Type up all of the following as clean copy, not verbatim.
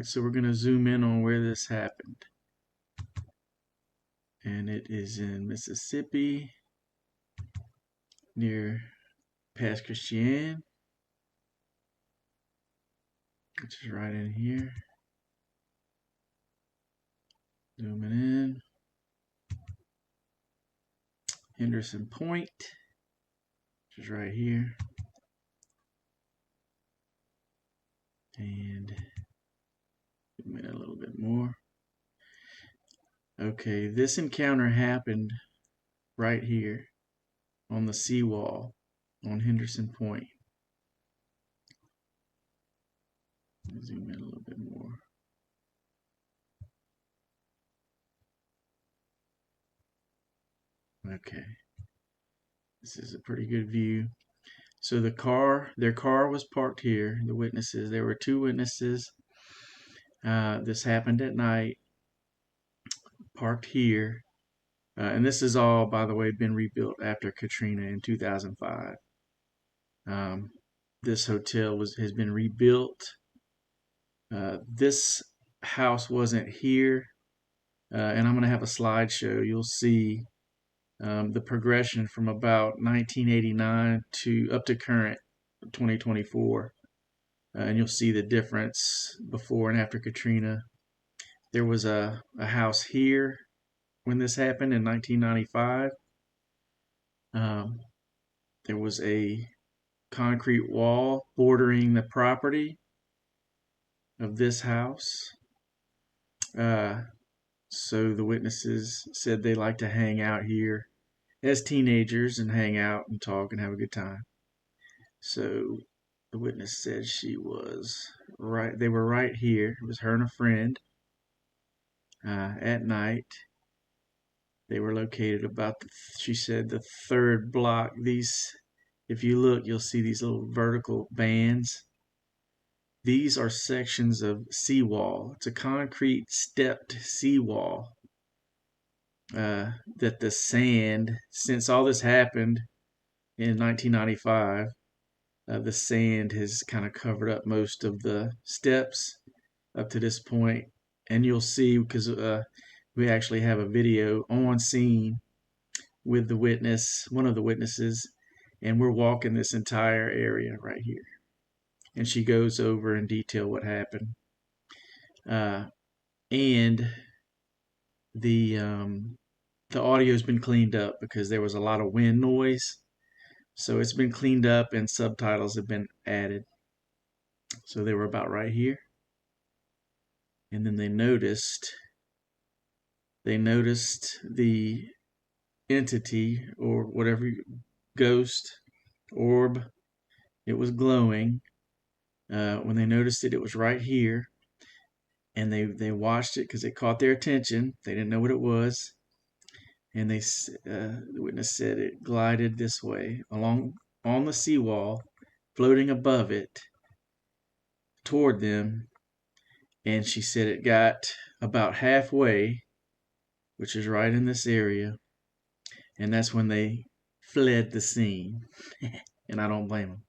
So we're going to zoom in on where this happened. And it is in Mississippi, near Pass Christian, which is right in here. Zooming in. Henderson Point, which is right here. And zoom in a little bit more. Okay, this encounter happened right here on the seawall on Henderson Point. Zoom in a little bit more. Okay, this is a pretty good view. So their car was parked here. The witnesses, there were two witnesses. This happened at night, parked here. And this is all, by the way, been rebuilt after Katrina in 2005. This hotel has been rebuilt. This house wasn't here. And I'm going to have a slideshow. You'll see the progression from about 1989 to up to current 2024. And you'll see the difference before and after Katrina. There was a house here when this happened in 1995. There was a concrete wall bordering the property of this house. So the witnesses said they like to hang out here as teenagers and hang out and talk and have a good time. So the witness said she was right. They were right here. It was her and a friend. At night, they were located about, she said, the third block. These, if you look, you'll see these little vertical bands. These are sections of seawall. It's a concrete stepped seawall that the sand, since all this happened in 1995, the sand has kind of covered up most of the steps up to this point. And you'll see, because we actually have a video on scene with the witness, one of the witnesses, and we're walking this entire area right here. And she goes over in detail what happened. And the audio's been cleaned up because there was a lot of wind noise. So it's been cleaned up and subtitles have been added. So they were about right here. And then they noticed the entity or whatever, ghost, orb, it was glowing. When they noticed it, it was right here. And they watched it because it caught their attention. They didn't know what it was. And the witness said it glided this way along on the seawall, floating above it toward them. And she said it got about halfway, which is right in this area, and that's when they fled the scene. And I don't blame them.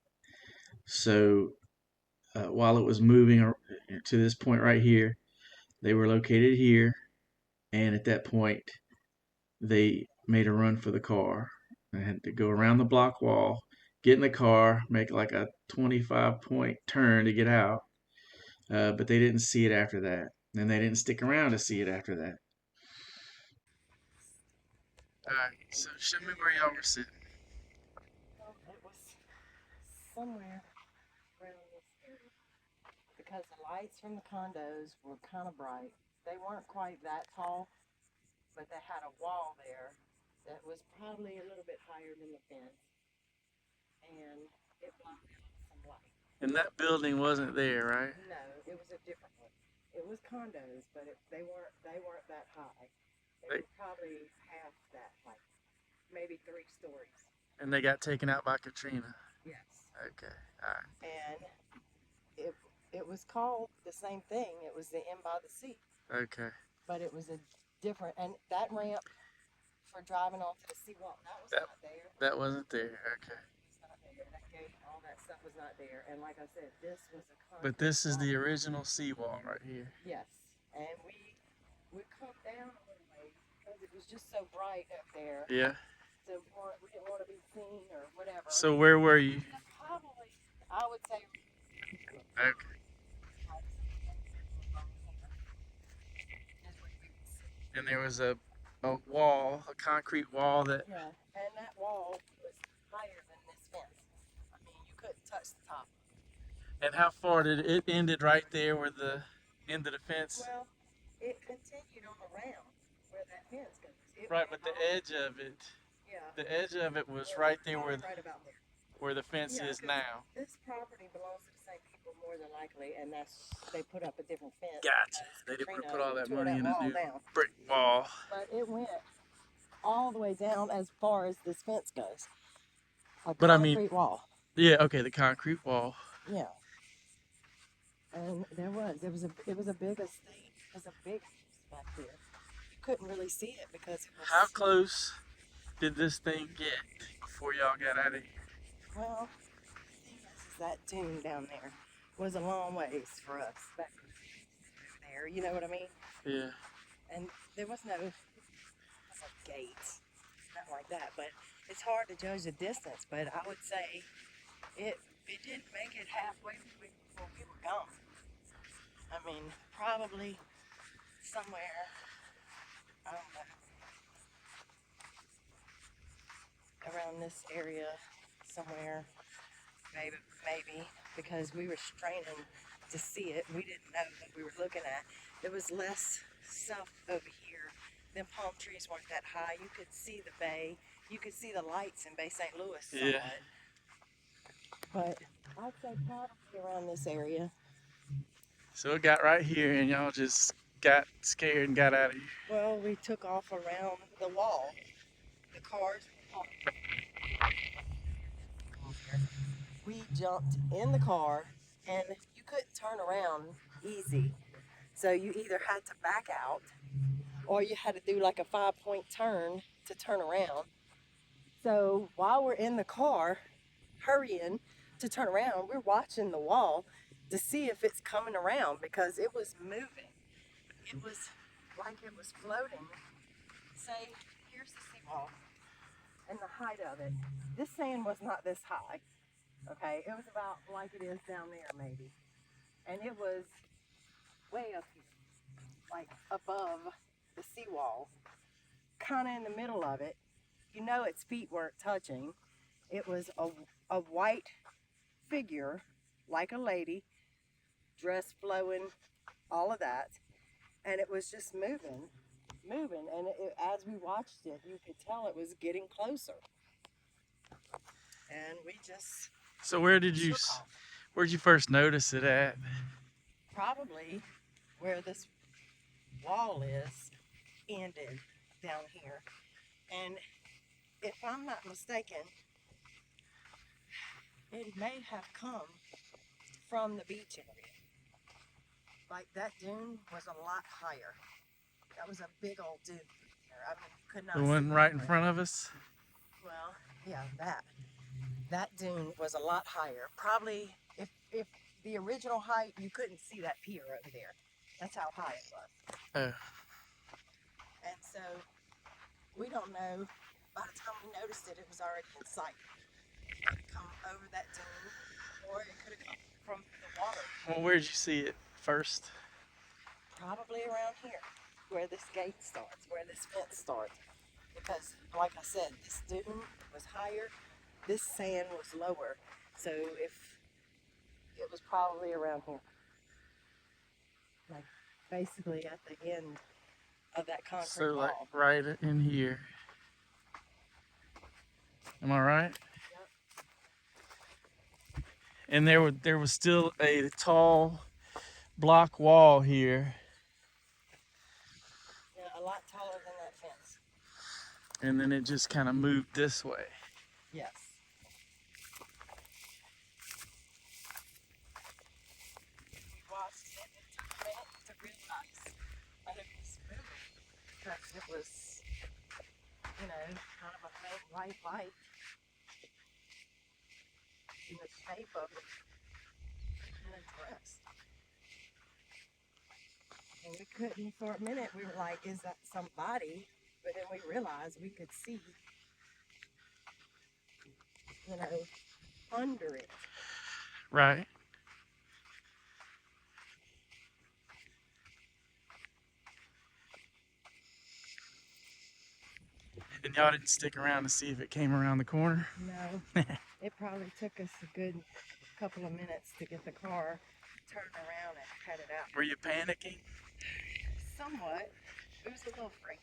So while it was moving to this point right here, they were located here, and at that point they made a run for the car. They had to go around the block wall, get in the car, make like a 25-point turn to get out, but they didn't see it after that, and they didn't stick around to see it after that. Alright, so show me where y'all were sitting. Well, it was somewhere around this area because the lights from the condos were kind of bright. They weren't quite that tall, but they had a wall there that was probably a little bit higher than the fence, and it blocked out some light. And that building wasn't there, right? No, it was a different one. It was condos, but they weren't that high. They were probably half that height, maybe 3 stories. And they got taken out by Katrina. Yes. Okay, all right. And it was called the same thing. It was the Inn by the Sea. Okay. But it was a different, and that ramp for driving onto the seawall, that was not there. That wasn't there. Okay. It's not there. that gate, all that stuff was not there. And like I said, this was a But concrete this is wall. the original seawall right here. Yes, and we come down a little ways because it was just so bright up there. Yeah. So we didn't want to be seen or whatever. So where were you? And probably, I would say, Okay. like is what we would see. And there was a wall, a concrete wall that. Yeah, and that wall was higher than this fence. I mean, you couldn't touch the top. And how far did it ended right there where the end of the fence? Well, it continued on around where that fence goes. It Right, went but the all, edge of it, yeah, the edge of it was well, right there probably right about there. where the fence Yeah, is because now. this property belongs to the same people more than likely, and they put up a different fence Gotcha. because They didn't want to Katrina put all that tore money that in a wall new down. brick wall. But it went all the way down as far as this fence goes. A But I mean, concrete wall. yeah, okay, the concrete wall. Yeah. And it was a big estate. It was a big house back there. You couldn't really see it because it How was, close did this thing get before y'all got out of here? well, the thing is that dune down there was a long ways for us back there. You know what I mean? Yeah. And there was no gates, nothing like that. But it's hard to judge the distance. But I would say it didn't make it halfway before we were gone. I mean, probably somewhere, I don't know, around this area, somewhere, maybe, because we were straining to see it. We didn't know what we were looking at. There was less stuff over here. Them palm trees weren't that high. You could see the bay. You could see the lights in Bay St. Louis Yeah. somewhat. But I'd say probably around this area. So it got right here and y'all just got scared and got out of here. Well, we took off around the wall. The cars were parked. We jumped in the car and you couldn't turn around easy. So you either had to back out or you had to do like a 5-point turn to turn around. So while we're in the car, hurrying to turn around, we're watching the wall to see if it's coming around because it was moving. It was like it was floating. Say, here's the seawall and the height of it. This sand was not this high. Okay, it was about like it is down there maybe. And it was way up here, like above the seawall, kind of in the middle of it. You know its feet weren't touching. It was a white figure, like a lady, dress flowing, all of that. And it was just moving. And as we watched it, you could tell it was getting closer. And we just So shook off. where'd you first notice it at? Probably where this wall is ended down here. And if I'm not mistaken, it may have come from the beach area. Like that dune was a lot higher. That was a big old dune there. I mean, you could not The see one right in it. front of us? Well, yeah, that dune was a lot higher. Probably if the original height, you couldn't see that pier over there. That's how high it was. Oh. And so we don't know. By the time we noticed it, it was already in sight. It could have come over that dune, or it could have come from the water. Well, where'd you see it first? Probably around here, where this gate starts, where this fence starts. Because, like I said, this dune was higher, this sand was lower. So if it was probably around here, like basically at the end of that concrete So wall. like right in here. Am I right? Yep. And there was still a tall block wall here, Yeah, a lot taller than that fence. and then it just kind of moved this way. Yes. We watched it. It took a minute to realize that it was moving because it was, kind of a faint white light. in the shape of it in its breast. And we couldn't, for a minute, we were like, is that somebody? But then we realized we could see, under it. Right. And y'all didn't stick around to see if it came around the corner? No, it probably took us a good couple of minutes to get the car turned around and cut it out. Were you panicking? Somewhat. It was a little freaky.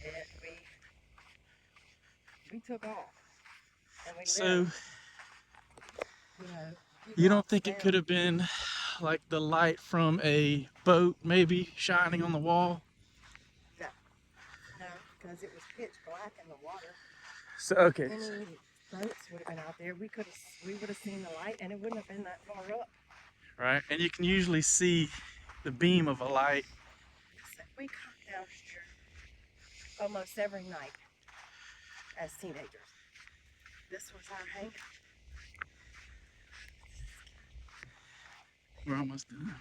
And we took off. And we So, lived, a few you don't blocks think it could down. have been like the light from a boat maybe shining on the wall? No, no, because it was pitch black in the water. So, If okay. any boats would have been out there, we would have seen the light, and it wouldn't have been that far up. Right. And you can usually see the beam of a light. Listen, we come down here almost every night as teenagers. This was our hangout. We're almost done.